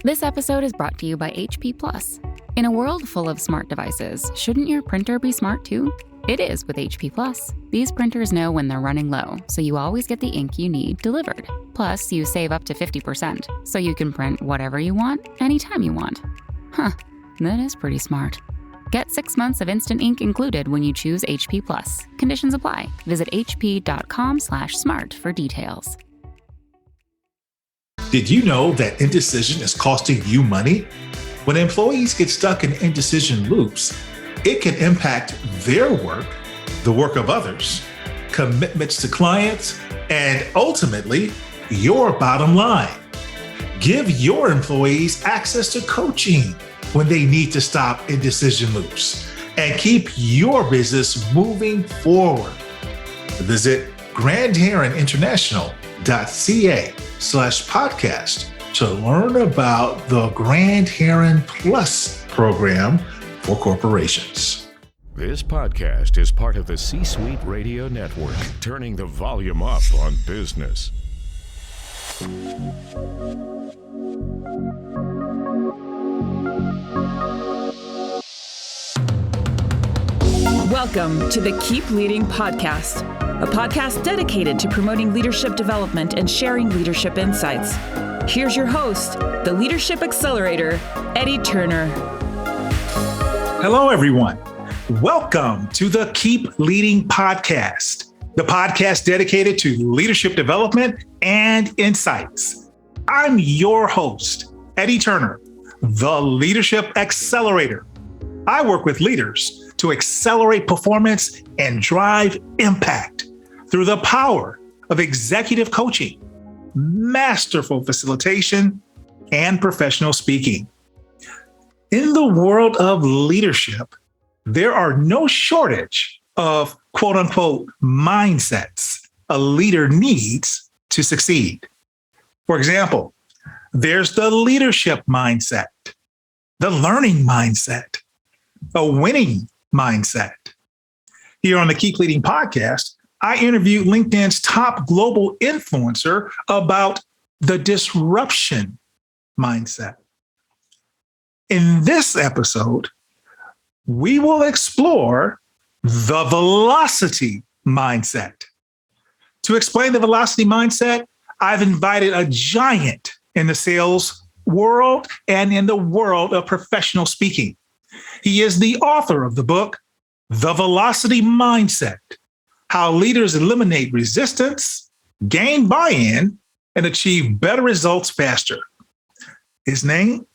This episode is brought to you by HP Plus. In a world full of smart devices, shouldn't your printer be smart too? It is with HP Plus. These printers know when they're running low, so you always get the ink you need delivered. Plus, you save up to 50%, so you can print whatever you want, anytime you want. Huh, that is pretty smart. Get 6 months of instant ink included when you choose HP Plus. Conditions apply. Visit hp.com/smart for details. Did you know that indecision is costing you money? When employees get stuck in indecision loops, it can impact their work, the work of others, commitments to clients, and ultimately, your bottom line. Give your employees access to coaching when they need to stop indecision loops and keep your business moving forward. Visit grandheroninternational.ca/podcast to learn about the Grand Heron Plus program for corporations. This podcast is part of the C-Suite Radio Network, turning the volume up on business. Welcome to the Keep Leading Podcast, a podcast dedicated to promoting leadership development and sharing leadership insights. Here's your host, the Leadership Accelerator, Eddie Turner. Hello, everyone. Welcome to the Keep Leading Podcast, the podcast dedicated to leadership development and insights. I'm your host, Eddie Turner, the Leadership Accelerator. I work with leaders to accelerate performance and drive impact through the power of executive coaching, masterful facilitation, and professional speaking. In the world of leadership, there are no shortage of quote unquote mindsets a leader needs to succeed. For example, there's the leadership mindset, the learning mindset, a winning mindset. Here on the Keep Leading Podcast, I interviewed LinkedIn's top global influencer about the disruption mindset. In this episode, we will explore the velocity mindset. To explain the velocity mindset, I've invited a giant in the sales world and in the world of professional speaking. He is the author of the book, The Velocity Mindset: How Leaders Eliminate Resistance, Gain Buy-in, and Achieve Better Results Faster. His name,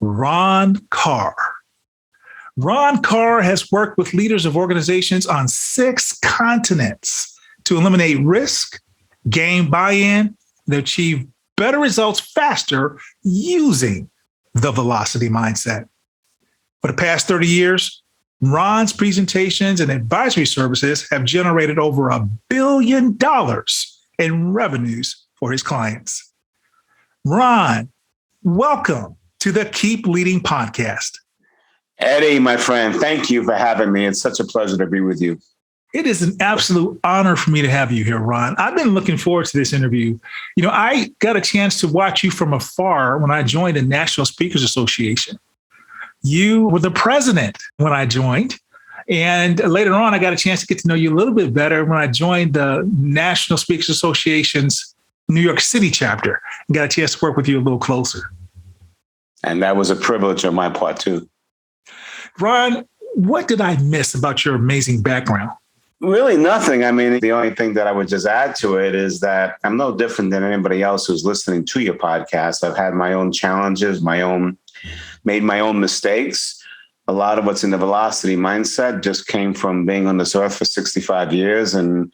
Ron Karr. Ron Karr has worked with leaders of organizations on 6 continents to eliminate risk, gain buy-in, and achieve better results faster using the velocity mindset. For the past 30 years, Ron's presentations and advisory services have generated over $1 billion in revenues for his clients. Ron, welcome to the Keep Leading Podcast. Eddie, my friend, thank you for having me. It's such a pleasure to be with you. It is an absolute honor for me to have you here, Ron. I've been looking forward to this interview. You know, I got a chance to watch you from afar when I joined the National Speakers Association. You were the president when I joined. And later on, I got a chance to get to know you a little bit better when I joined the National Speakers Association's New York City chapter and got a chance to work with you a little closer. And that was a privilege on my part, too. Ron, what did I miss about your amazing background? Really nothing. I mean, the only thing that I would just add to it is that I'm no different than anybody else who's listening to your podcast. I've had my own challenges, made my own mistakes. A lot of what's in the velocity mindset just came from being on this earth for 65 years and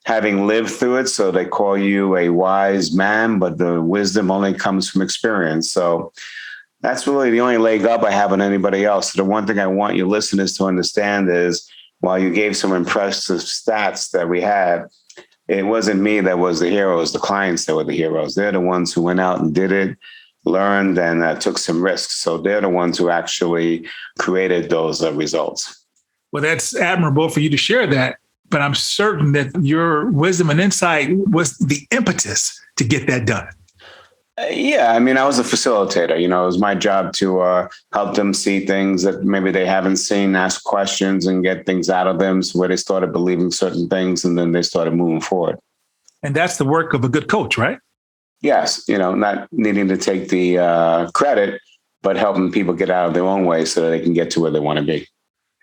having lived through it. So they call you a wise man, but the wisdom only comes from experience. So that's really the only leg up I have on anybody else. So the one thing I want your listeners to understand is, while you gave some impressive stats that we had, it wasn't me that was the hero, it was the clients that were the heroes. They're the ones who went out and did it, learned, and took some risks. So they're the ones who actually created those results. Well, that's admirable for you to share that, but I'm certain that your wisdom and insight was the impetus to get that done. Yeah, I mean, I was a facilitator. It was my job to help them see things that maybe they haven't seen, ask questions and get things out of them, so where they started believing certain things and then they started moving forward. And that's the work of a good coach, right? Yes, not needing to take the credit, but helping people get out of their own way so that they can get to where they want to be.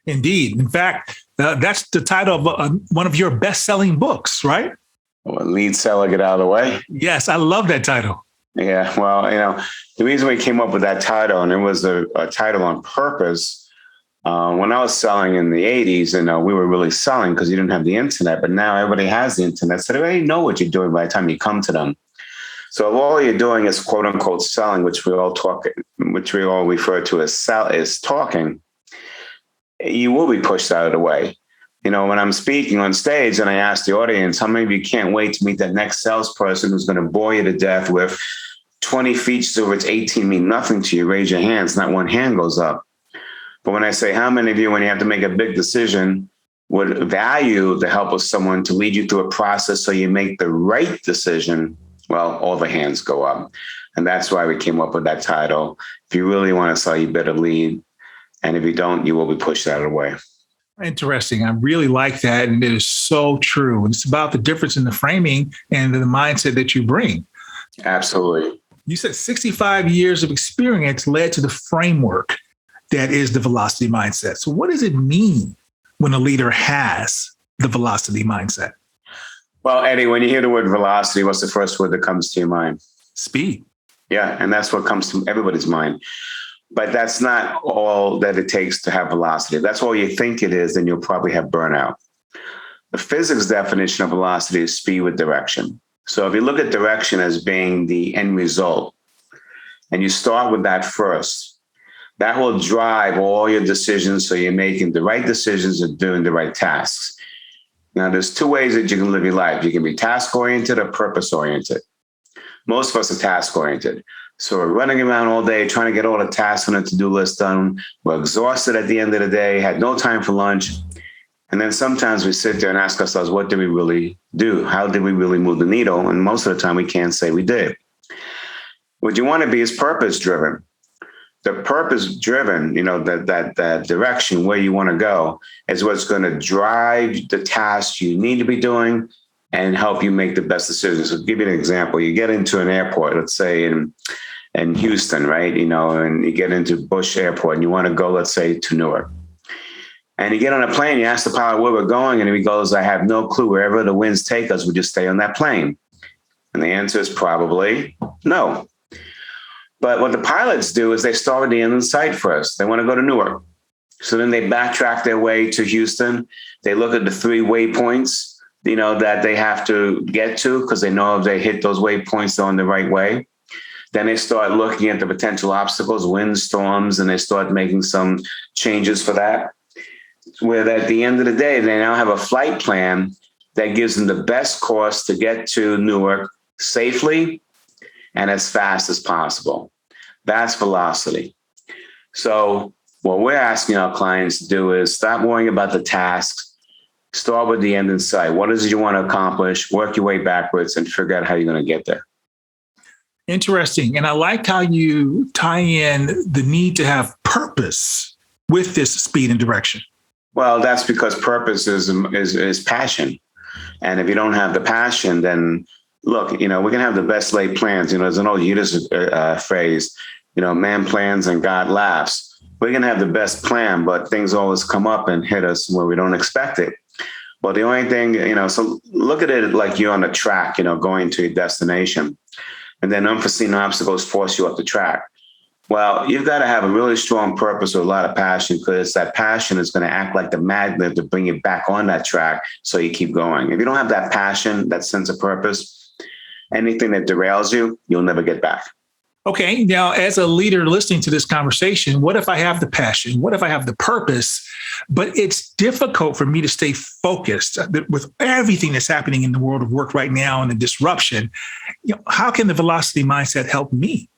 Indeed. In fact, that's the title of one of your best-selling books, right? Well, lead seller, get out of the way. Yes, I love that title. Yeah, well, the reason we came up with that title, and it was a title on purpose, when I was selling in the 80s, we were really selling because you didn't have the internet, but now everybody has the internet, so they already know what you're doing by the time you come to them. So if all you're doing is quote unquote selling, which we all refer to as talking, you will be pushed out of the way. When I'm speaking on stage and I ask the audience, how many of you can't wait to meet that next salesperson who's going to bore you to death with 20 features over its 18 mean nothing to you? Raise your hands. Not one hand goes up. But when I say, how many of you, when you have to make a big decision, would value the help of someone to lead you through a process so you make the right decision? Well, all the hands go up. And that's why we came up with that title. If you really want to sell, you better lead. And if you don't, you will be pushed out of the way. Interesting. I really like that. And it is so true. And it's about the difference in the framing and the mindset that you bring. Absolutely. You said 65 years of experience led to the framework that is the velocity mindset. So what does it mean when a leader has the velocity mindset? Well, Eddie, when you hear the word velocity, what's the first word that comes to your mind? Speed. Yeah, and that's what comes to everybody's mind. But that's not all that it takes to have velocity. If that's all you think it is, then you'll probably have burnout. The physics definition of velocity is speed with direction. So if you look at direction as being the end result, and you start with that first, that will drive all your decisions so you're making the right decisions and doing the right tasks. Now, there's two ways that you can live your life. You can be task-oriented or purpose-oriented. Most of us are task-oriented. So we're running around all day trying to get all the tasks on the to-do list done. We're exhausted at the end of the day, had no time for lunch. And then sometimes we sit there and ask ourselves, what did we really do? How did we really move the needle? And most of the time we can't say we did. What you want to be is purpose-driven. The purpose-driven, that direction where you want to go is what's going to drive the tasks you need to be doing and help you make the best decisions. So I'll give you an example. You get into an airport, let's say in Houston, right? And you get into Bush Airport and you want to go, let's say, to Newark. And you get on a plane, you ask the pilot where we're going, and he goes, I have no clue. Wherever the winds take us, would you stay on that plane? And the answer is probably no. But what the pilots do is they start with the end in sight first. They want to go to Newark. So then they backtrack their way to Houston. They look at the 3 waypoints, that they have to get to because they know if they hit those waypoints, they're on the right way. Then they start looking at the potential obstacles, wind, storms, and they start making some changes for that. Where at the end of the day, they now have a flight plan that gives them the best course to get to Newark safely and as fast as possible. That's velocity. So what we're asking our clients to do is stop worrying about the tasks, start with the end in sight. What is it you want to accomplish? Work your way backwards and figure out how you're going to get there. Interesting. And I like how you tie in the need to have purpose with this speed and direction. Well, that's because purpose is passion. And if you don't have the passion, then look, we can have the best laid plans. There's an old Yiddish phrase, man plans and God laughs. We're going to have the best plan, but things always come up and hit us where we don't expect it. Well, the only thing, so look at it like you're on a track, going to your destination, and then unforeseen obstacles force you off the track. Well, you've got to have a really strong purpose or a lot of passion, because that passion is going to act like the magnet to bring you back on that track so you keep going. If you don't have that passion, that sense of purpose, anything that derails you, you'll never get back. Okay, now as a leader listening to this conversation, what if I have the passion? What if I have the purpose, but it's difficult for me to stay focused with everything that's happening in the world of work right now and the disruption? How can the velocity mindset help me?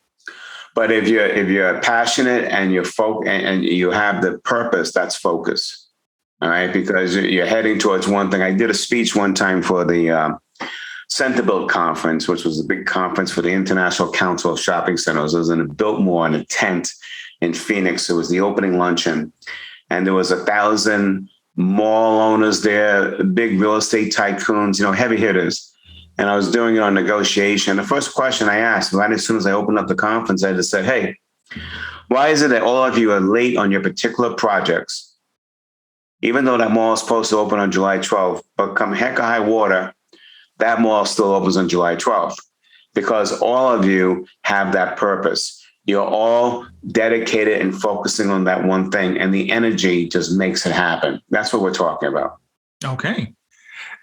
But if you're passionate and you're and you have the purpose, that's focus. All right, because you're heading towards one thing. I did a speech one time for the Centerbuilt Conference, which was a big conference for the International Council of Shopping Centers. It was in a Biltmore in a tent in Phoenix. It was the opening luncheon. And there was 1,000 mall owners there, big real estate tycoons, heavy hitters. And I was doing it on negotiation. The first question I asked, right as soon as I opened up the conference, I just said, hey, why is it that all of you are late on your particular projects? Even though that mall is supposed to open on July 12th, but come heck or high water, that mall still opens on July 12th because all of you have that purpose. You're all dedicated and focusing on that one thing, and the energy just makes it happen. That's what we're talking about. Okay.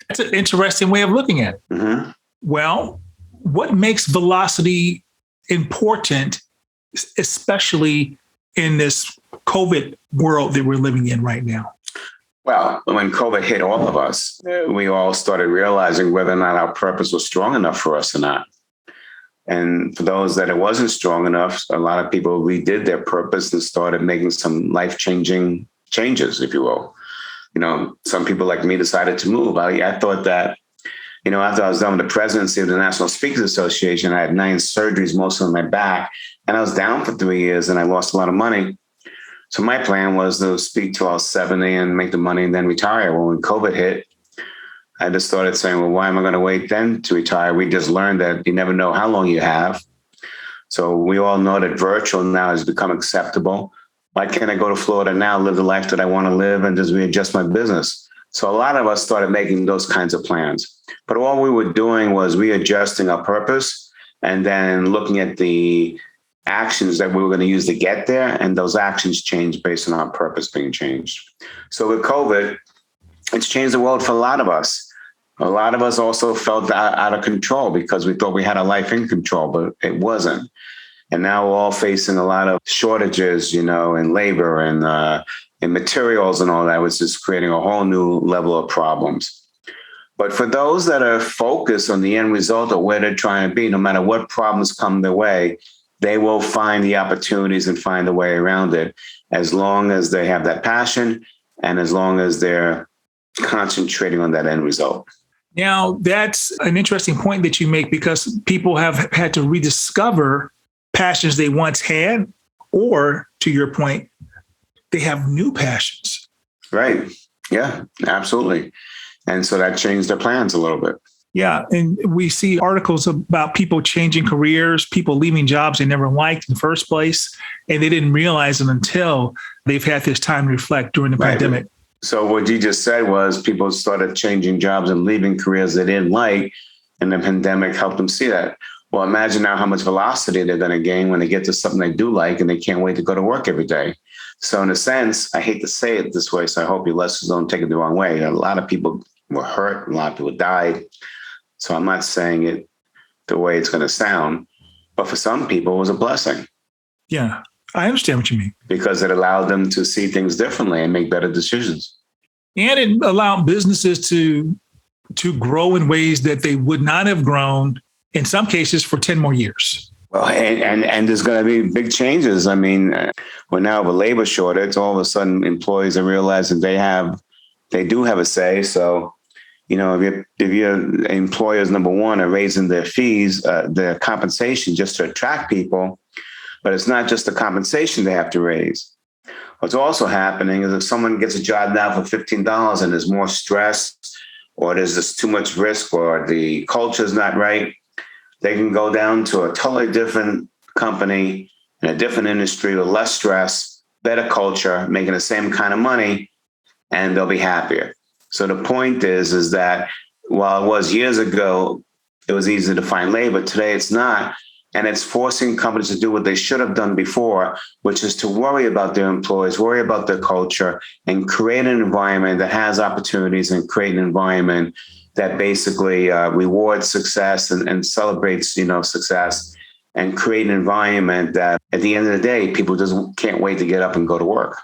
That's an interesting way of looking at it. Mm-hmm. Well, what makes velocity important, especially in this COVID world that we're living in right now? Well, when COVID hit all of us, we all started realizing whether or not our purpose was strong enough for us or not. And for those that it wasn't strong enough, a lot of people redid their purpose and started making some life-changing changes, if you will. Some people like me decided to move. I thought that, after I was done with the presidency of the National Speakers Association, I had 9 surgeries, mostly on my back, and I was down for 3 years and I lost a lot of money. So my plan was to speak till I was 70 and make the money and then retire. Well, when COVID hit, I just started saying, well, why am I going to wait then to retire? We just learned that you never know how long you have. So we all know that virtual now has become acceptable. Why can't I go to Florida now, live the life that I want to live and just readjust my business? So a lot of us started making those kinds of plans. But all we were doing was readjusting our purpose and then looking at the actions that we were going to use to get there. And those actions changed based on our purpose being changed. So with COVID, it's changed the world for a lot of us. A lot of us also felt out of control because we thought we had our life in control, but it wasn't. And now we're all facing a lot of shortages, in labor and in materials and all that, which is creating a whole new level of problems. But for those that are focused on the end result of where they're trying to be, no matter what problems come their way, they will find the opportunities and find a way around it, as long as they have that passion and as long as they're concentrating on that end result. Now, that's an interesting point that you make because people have had to rediscover passions they once had, or to your point, they have new passions. Right. Yeah, absolutely. And so that changed their plans a little bit. Yeah. And we see articles about people changing careers, people leaving jobs they never liked in the first place, and they didn't realize it until they've had this time to reflect during the pandemic. So what you just said was people started changing jobs and leaving careers they didn't like, and the pandemic helped them see that. Well, imagine now how much velocity they're going to gain when they get to something they do like and they can't wait to go to work every day. So in a sense, I hate to say it this way, so I hope your listeners don't take it the wrong way. A lot of people were hurt, a lot of people died. So I'm not saying it the way it's going to sound, but for some people, it was a blessing. Yeah, I understand what you mean. Because it allowed them to see things differently and make better decisions. And it allowed businesses to grow in ways that they would not have grown, in some cases, for 10 more years. Well, and there's going to be big changes. I mean, we're now have a labor shortage. All of a sudden, employees are realizing they do have a say. So, if your employers, number one, are raising their fees, their compensation just to attract people, but it's not just the compensation they have to raise. What's also happening is if someone gets a job now for $15 and there's more stress, or there's just too much risk, or the culture is not right, they can go down to a totally different company in a different industry with less stress, better culture, making the same kind of money, and they'll be happier. So the point is that while it was years ago, it was easy to find labor, today it's not. And it's forcing companies to do what they should have done before, which is to worry about their employees, worry about their culture, and create an environment that has opportunities and create an environment that basically rewards success and celebrates, success, and create an environment that at the end of the day, people just can't wait to get up and go to work.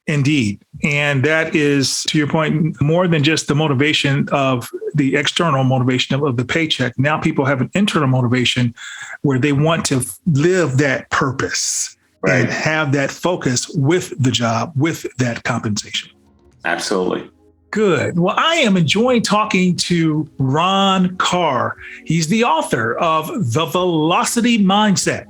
Indeed. And that is, to your point, more than just the motivation of the external motivation of the paycheck. Now people have an internal motivation where they want to live that purpose and have that focus with the job, with that compensation. Absolutely. Good. Well, I am enjoying talking to Ron Karr. He's the author of The Velocity Mindset: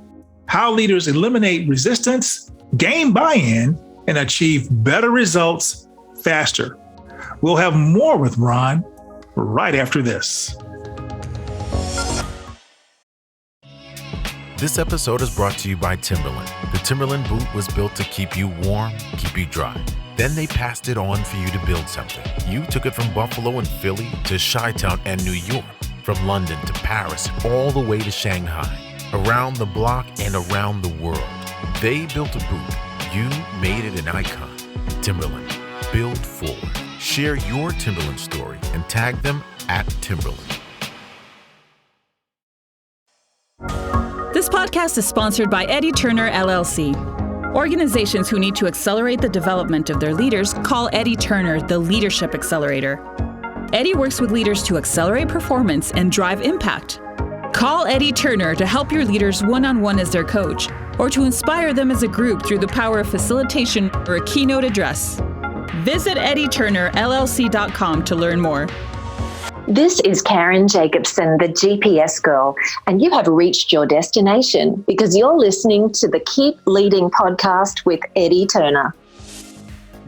How Leaders Eliminate Resistance, Gain Buy-in, and Achieve Better Results Faster. We'll have more with Ron right after this. This episode is brought to you by Timberland. The Timberland boot was built to keep you warm, keep you dry. Then they passed it on for you to build something. You took it from Buffalo and Philly to Chi-Town and New York, from London to Paris, all the way to Shanghai, around the block and around the world. They built a boot. You made it an icon. Timberland, build forward. Share your Timberland story and tag them at Timberland. This podcast is sponsored by Eddie Turner, LLC. Organizations who need to accelerate the development of their leaders call Eddie Turner the Leadership Accelerator. Eddie works with leaders to accelerate performance and drive impact. Call Eddie Turner to help your leaders one-on-one as their coach, or to inspire them as a group through the power of facilitation or a keynote address. Visit EddieTurnerLLC.com to learn more. This is Karen Jacobson, the GPS girl, and you have reached your destination because you're listening to the Keep Leading podcast with Eddie Turner.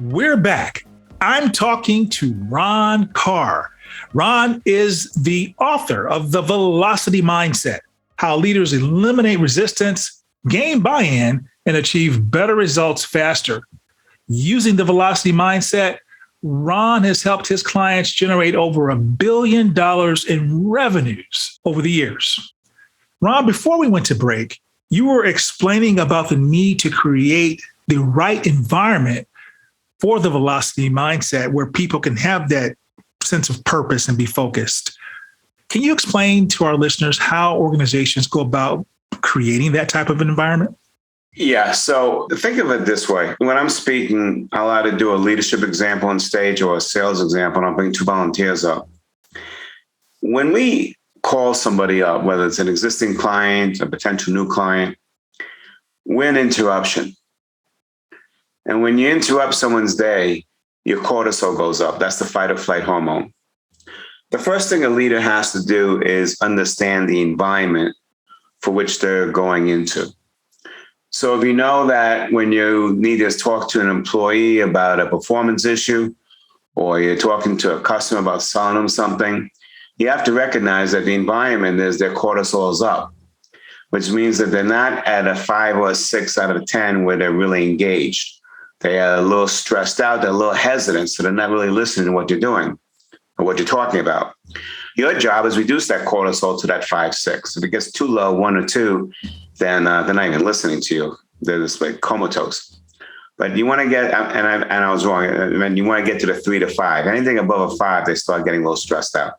We're back. I'm talking to Ron Karr. Ron is the author of The Velocity Mindset: How Leaders Eliminate Resistance, Gain Buy-in, and Achieve Better Results Faster. Using the Velocity Mindset, Ron has helped his clients generate over $1 billion in revenues over the years. Ron, before we went to break, you were explaining about the need to create the right environment for the Velocity Mindset where people can have that sense of purpose and be focused. Can you explain to our listeners how organizations go about creating that type of an environment? Yeah. So think of it this way. When I'm speaking, I'll either do a leadership example on stage or a sales example, and I'll bring two volunteers up. When we call somebody up, whether it's an existing client, a potential new client, we're an interruption. And when you interrupt someone's day, your cortisol goes up. That's the fight or flight hormone. The first thing a leader has to do is understand the environment for which they're going into. So if you know that when you need to talk to an employee about a performance issue, or you're talking to a customer about selling them something, you have to recognize that the environment is their cortisol is up, which means that they're not at a 5 or a 6 out of 10 where they're really engaged. They are a little stressed out, they're a little hesitant, so they're not really listening to what you're doing or what you're talking about. Your job is reduce that cortisol to that 5, 6. If it gets too low, 1 or 2, then they're not even listening to you. They're just like comatose. But you want to get, and I was wrong, and you want to get to the 3 to 5. Anything above a 5, they start getting a little stressed out.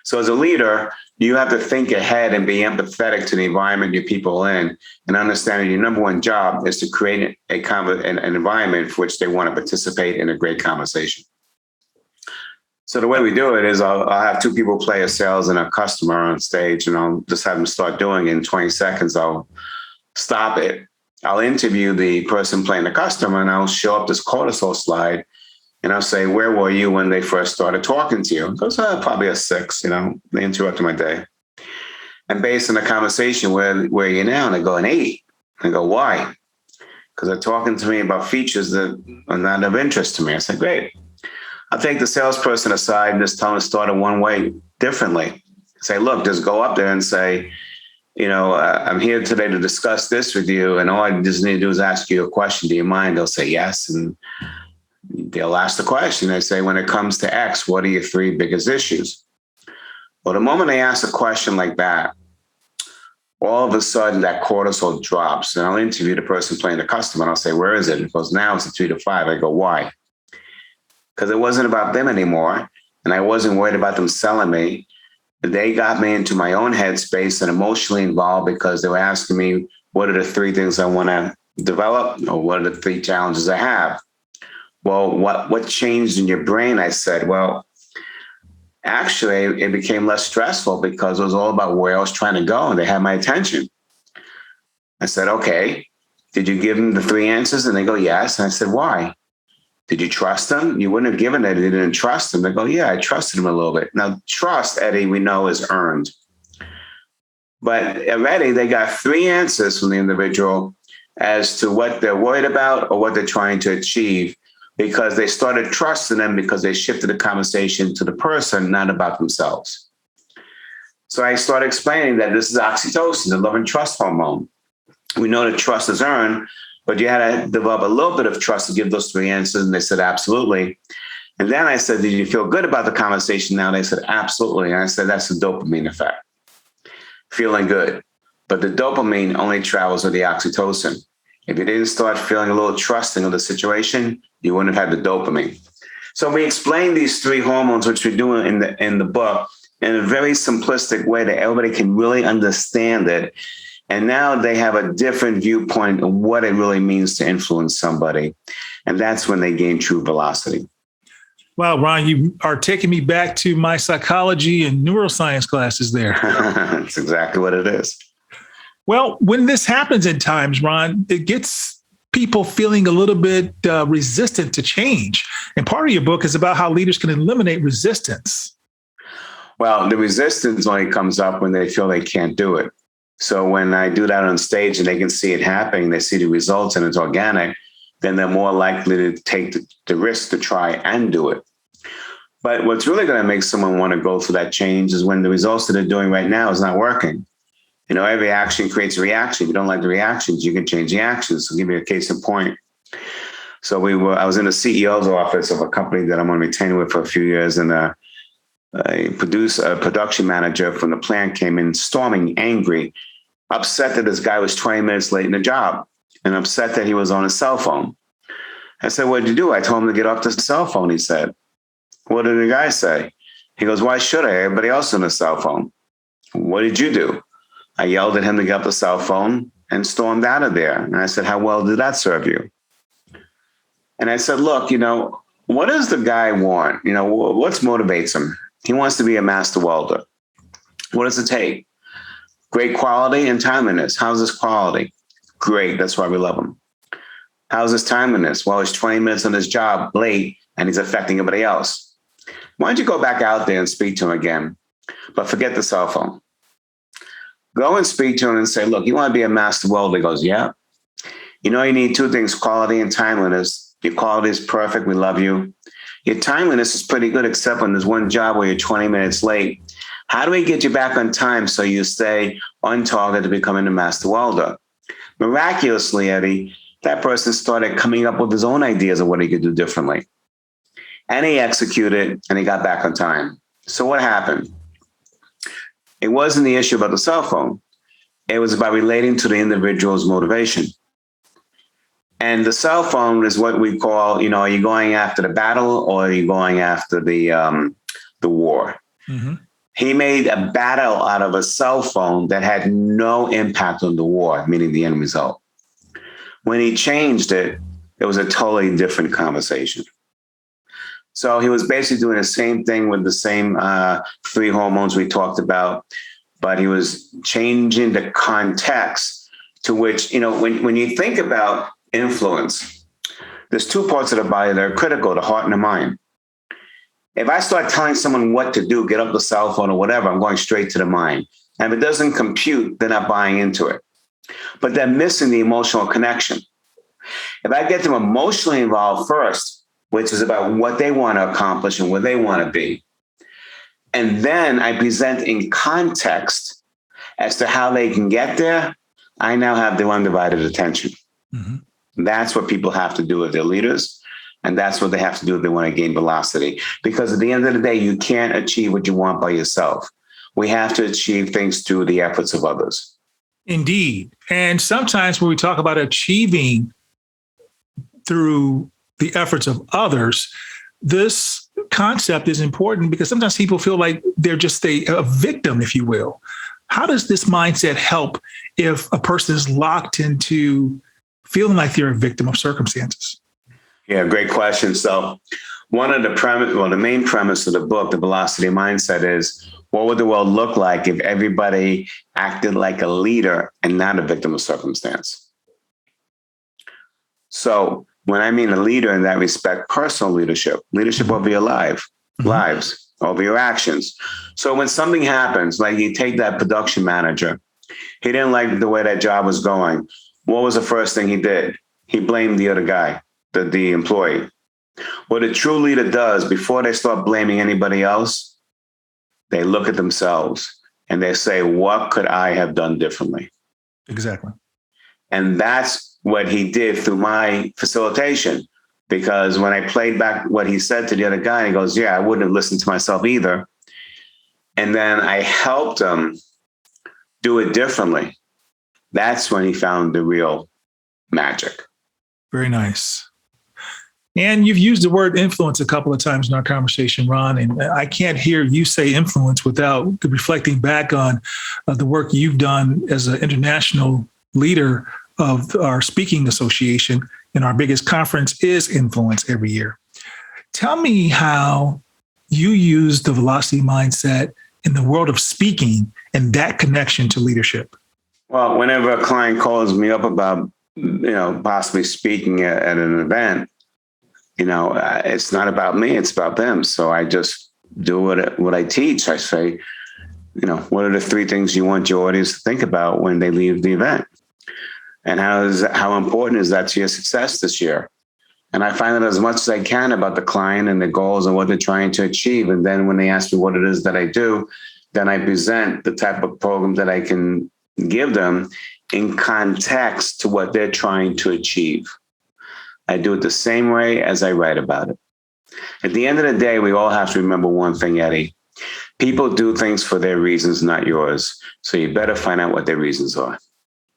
So as a leader, you have to think ahead and be empathetic to the environment your people are in, and understand that your number one job is to create an environment for which they want to participate in a great conversation. So the way we do it is I'll have two people play a sales and a customer on stage, and I'll just have them start doing it in 20 seconds. I'll stop it. I'll interview the person playing the customer, and I'll show up this cortisol slide, and I'll say, where were you when they first started talking to you? It goes, probably a 6, they interrupted my day. And based on the conversation, where are you now? And I go, an 8. I go, why? Because they're talking to me about features that are not of interest to me. I said, great. I'll take the salesperson aside and just tell them to start it one way differently. Say, look, just go up there and say, I'm here today to discuss this with you. And all I just need to do is ask you a question. Do you mind? They'll say yes. And they'll ask the question. They say, when it comes to X, what are your 3 biggest issues? Well, the moment they ask a question like that, all of a sudden that cortisol drops. And I'll interview the person playing the customer. And I'll say, where is it? It goes, now it's a 3 to 5. I go, why? Because it wasn't about them anymore. And I wasn't worried about them selling me. They got me into my own headspace and emotionally involved because they were asking me, what are the 3 things I want to develop? Or what are the 3 challenges I have? Well, what changed in your brain? I said, well, actually, it became less stressful because it was all about where I was trying to go. And they had my attention. I said, okay, did you give them the 3 answers? And they go, yes. And I said, why? Did you trust him? You wouldn't have given it if you didn't trust him. They go, yeah, I trusted him a little bit. Now, trust, Eddie, we know is earned. But already they got 3 answers from the individual as to what they're worried about or what they're trying to achieve, because they started trusting them because they shifted the conversation to the person, not about themselves. So I started explaining that this is oxytocin, the love and trust hormone. We know that trust is earned, but you had to develop a little bit of trust to give those 3 answers. And they said, absolutely. And then I said, did you feel good about the conversation now? They said, absolutely. And I said, that's the dopamine effect. Feeling good. But the dopamine only travels with the oxytocin. If you didn't start feeling a little trusting of the situation, you wouldn't have had the dopamine. So we explained these 3 hormones, which we do in the book, in a very simplistic way that everybody can really understand it. And now they have a different viewpoint of what it really means to influence somebody. And that's when they gain true velocity. Wow, Ron, you are taking me back to my psychology and neuroscience classes there. That's exactly what it is. Well, when this happens at times, Ron, it gets people feeling a little bit resistant to change. And part of your book is about how leaders can eliminate resistance. Well, the resistance only comes up when they feel they can't do it. So when I do that on stage and they can see it happening, they see the results and it's organic, then they're more likely to take the risk to try and do it. But what's really going to make someone want to go through that change is when the results that they're doing right now is not working. You know, every action creates a reaction. If you don't like the reactions, you can change the actions. So I'll give you a case in point. So I was in the CEO's office of a company that I'm on retainer with for a few years, and a production manager from the plant came in storming, angry, upset that this guy was 20 minutes late in the job, and upset that he was on his cell phone. I said, what did you do? I told him to get off the cell phone, he said. What did the guy say? He goes, why should I? Everybody else on the cell phone. What did you do? I yelled at him to get off the cell phone and stormed out of there. And I said, how well did that serve you? And I said, look, what does the guy want? What motivates him? He wants to be a master welder. What does it take? Great quality and timeliness. How's this quality? Great. That's why we love him. How's his timeliness? Well, he's 20 minutes on his job late and he's affecting everybody else. Why don't you go back out there and speak to him again, but forget the cell phone. Go and speak to him and say, look, you want to be a master welder? He goes, yeah. You need 2 things, quality and timeliness. Your quality is perfect. We love you. Your timeliness is pretty good, except when there's one job where you're 20 minutes late. How do we get you back on time so you stay on target to becoming a master welder? Miraculously, Eddie, that person started coming up with his own ideas of what he could do differently. And he executed and he got back on time. So what happened? It wasn't the issue about the cell phone. It was about relating to the individual's motivation. And the cell phone is what we call, are you going after the battle or are you going after the war? Mm-hmm. He made a battle out of a cell phone that had no impact on the war, meaning the end result. When he changed it, it was a totally different conversation. So he was basically doing the same thing with the same 3 hormones we talked about, but he was changing the context to which, when you think about influence, there's 2 parts of the body that are critical, the heart and the mind. If I start telling someone what to do, get up the cell phone or whatever, I'm going straight to the mind. And if it doesn't compute, they're not buying into it. But they're missing the emotional connection. If I get them emotionally involved first, which is about what they want to accomplish and where they want to be, and then I present in context as to how they can get there, I now have their undivided attention. Mm-hmm. That's what people have to do with their leaders. And that's what they have to do if they want to gain velocity. Because at the end of the day, you can't achieve what you want by yourself. We have to achieve things through the efforts of others. Indeed. And sometimes when we talk about achieving through the efforts of others, this concept is important because sometimes people feel like they're just a victim, if you will. How does this mindset help if a person is locked into feeling like they're a victim of circumstances? Yeah, great question. So the main premise of the book, The Velocity Mindset, is what would the world look like if everybody acted like a leader and not a victim of circumstance? So When I mean a leader in that respect, personal leadership over your lives, over your actions. So when something happens, like you take that production manager, he didn't like the way that job was going. What was the first thing he did? He blamed the other guy, the employee. What a true leader does before they start blaming anybody else, they look at themselves and they say, what could I have done differently? Exactly. And that's what he did through my facilitation. Because when I played back what he said to the other guy, he goes, yeah, I wouldn't have listened to myself either. And then I helped him do it differently. That's when he found the real magic. Very nice. And you've used the word influence a couple of times in our conversation, Ron, and I can't hear you say influence without reflecting back on the work you've done as an international leader of our speaking association. And our biggest conference is Influence every year. Tell me how you use the velocity mindset in the world of speaking and that connection to leadership. Well, whenever a client calls me up about, possibly speaking at an event, it's not about me, it's about them. So I just do what I teach. I say, what are the 3 things you want your audience to think about when they leave the event? And how important is that to your success this year? And I find out as much as I can about the client and the goals and what they're trying to achieve. And then when they ask me what it is that I do, then I present the type of program that I can give them in context to what they're trying to achieve. I do it the same way as I write about it. At the end of the day, we all have to remember one thing, Eddie. People do things for their reasons, not yours. So you better find out what their reasons are.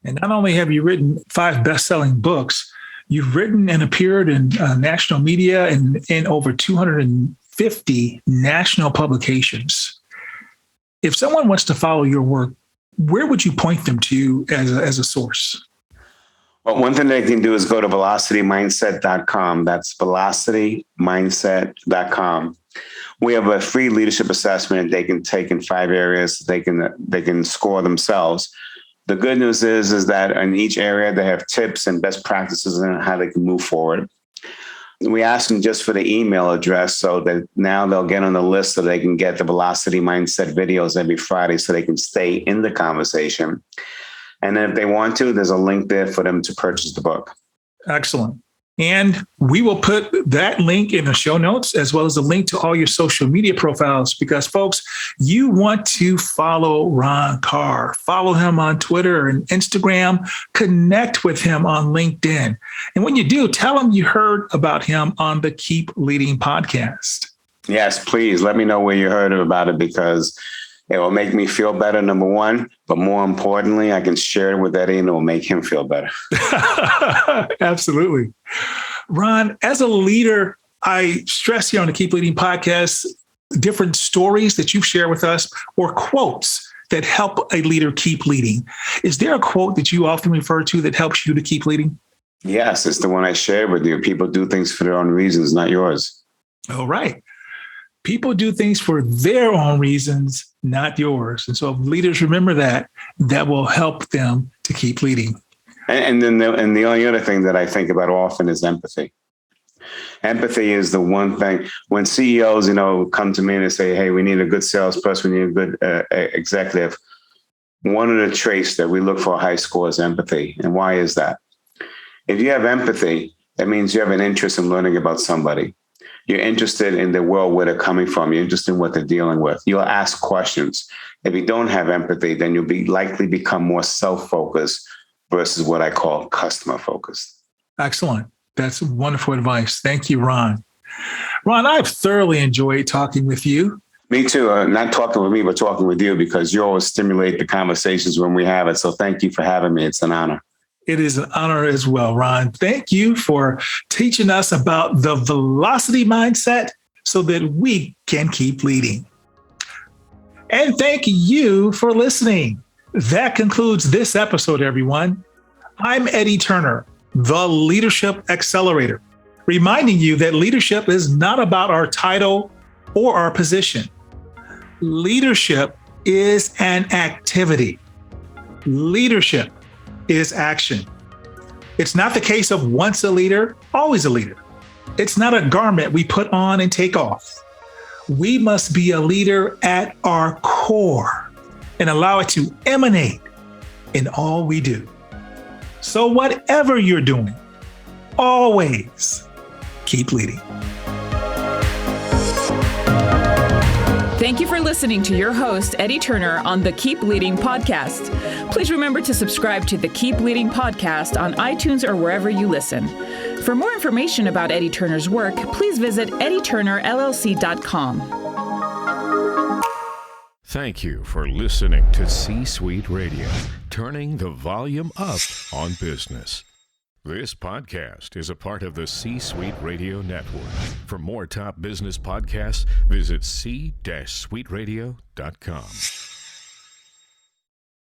And not only have you written 5 best-selling books, you've written and appeared in national media and in over 250 national publications. If someone wants to follow your work, where would you point them to as a source? Well, one thing they can do is go to velocitymindset.com. That's velocitymindset.com. We have a free leadership assessment they can take in 5 areas they can score themselves. The good news is that in each area, they have tips and best practices on how they can move forward. We ask them just for the email address so that now they'll get on the list so they can get the Velocity Mindset videos every Friday so they can stay in the conversation. And then if they want to, there's a link there for them to purchase the book. Excellent. And we will put that link in the show notes, as well as a link to all your social media profiles, because folks, you want to follow Ron Karr. Follow him on Twitter and Instagram. Connect with him on LinkedIn. And when you do, tell him you heard about him on the Keep Leading podcast. Yes, please let me know where you heard about it, because it will make me feel better, number one. But more importantly, I can share it with Eddie and it will make him feel better. Absolutely. Ron, as a leader, I stress here on the Keep Leading podcast, different stories that you share with us or quotes that help a leader keep leading. Is there a quote that you often refer to that helps you to keep leading? Yes, it's the one I shared with you. People do things for their own reasons, not yours. All right. People do things for their own reasons, not yours. And so if leaders remember that will help them to keep leading. And then the only other thing that I think about often is empathy. Empathy is the one thing when CEOs, come to me and they say, hey, we need a good salesperson, we need a good executive. One of the traits that we look for high score is empathy. And why is that? If you have empathy, that means you have an interest in learning about somebody. You're interested in the world where they're coming from. You're interested in what they're dealing with. You'll ask questions. If you don't have empathy, then you'll likely become more self-focused versus what I call customer-focused. Excellent. That's wonderful advice. Thank you, Ron. Ron, I've thoroughly enjoyed talking with you. Me too. Not talking with me, but talking with you, because you always stimulate the conversations when we have it. So thank you for having me. It's an honor. It is an honor as well, Ron. Thank you for teaching us about the velocity mindset so that we can keep leading. And thank you for listening. That concludes this episode, everyone. I'm Eddie Turner, the Leadership Accelerator, reminding you that leadership is not about our title or our position. Leadership is an activity. Leadership is action. It's not the case of once a leader, always a leader. It's not a garment we put on and take off. We must be a leader at our core and allow it to emanate in all we do. So whatever you're doing, always keep leading. Thank you for listening to your host, Eddie Turner, on the Keep Leading podcast. Please remember to subscribe to the Keep Leading podcast on iTunes or wherever you listen. For more information about Eddie Turner's work, please visit eddieturnerllc.com. Thank you for listening to C-Suite Radio, turning the volume up on business. This podcast is a part of the C-Suite Radio Network. For more top business podcasts, visit c-suiteradio.com.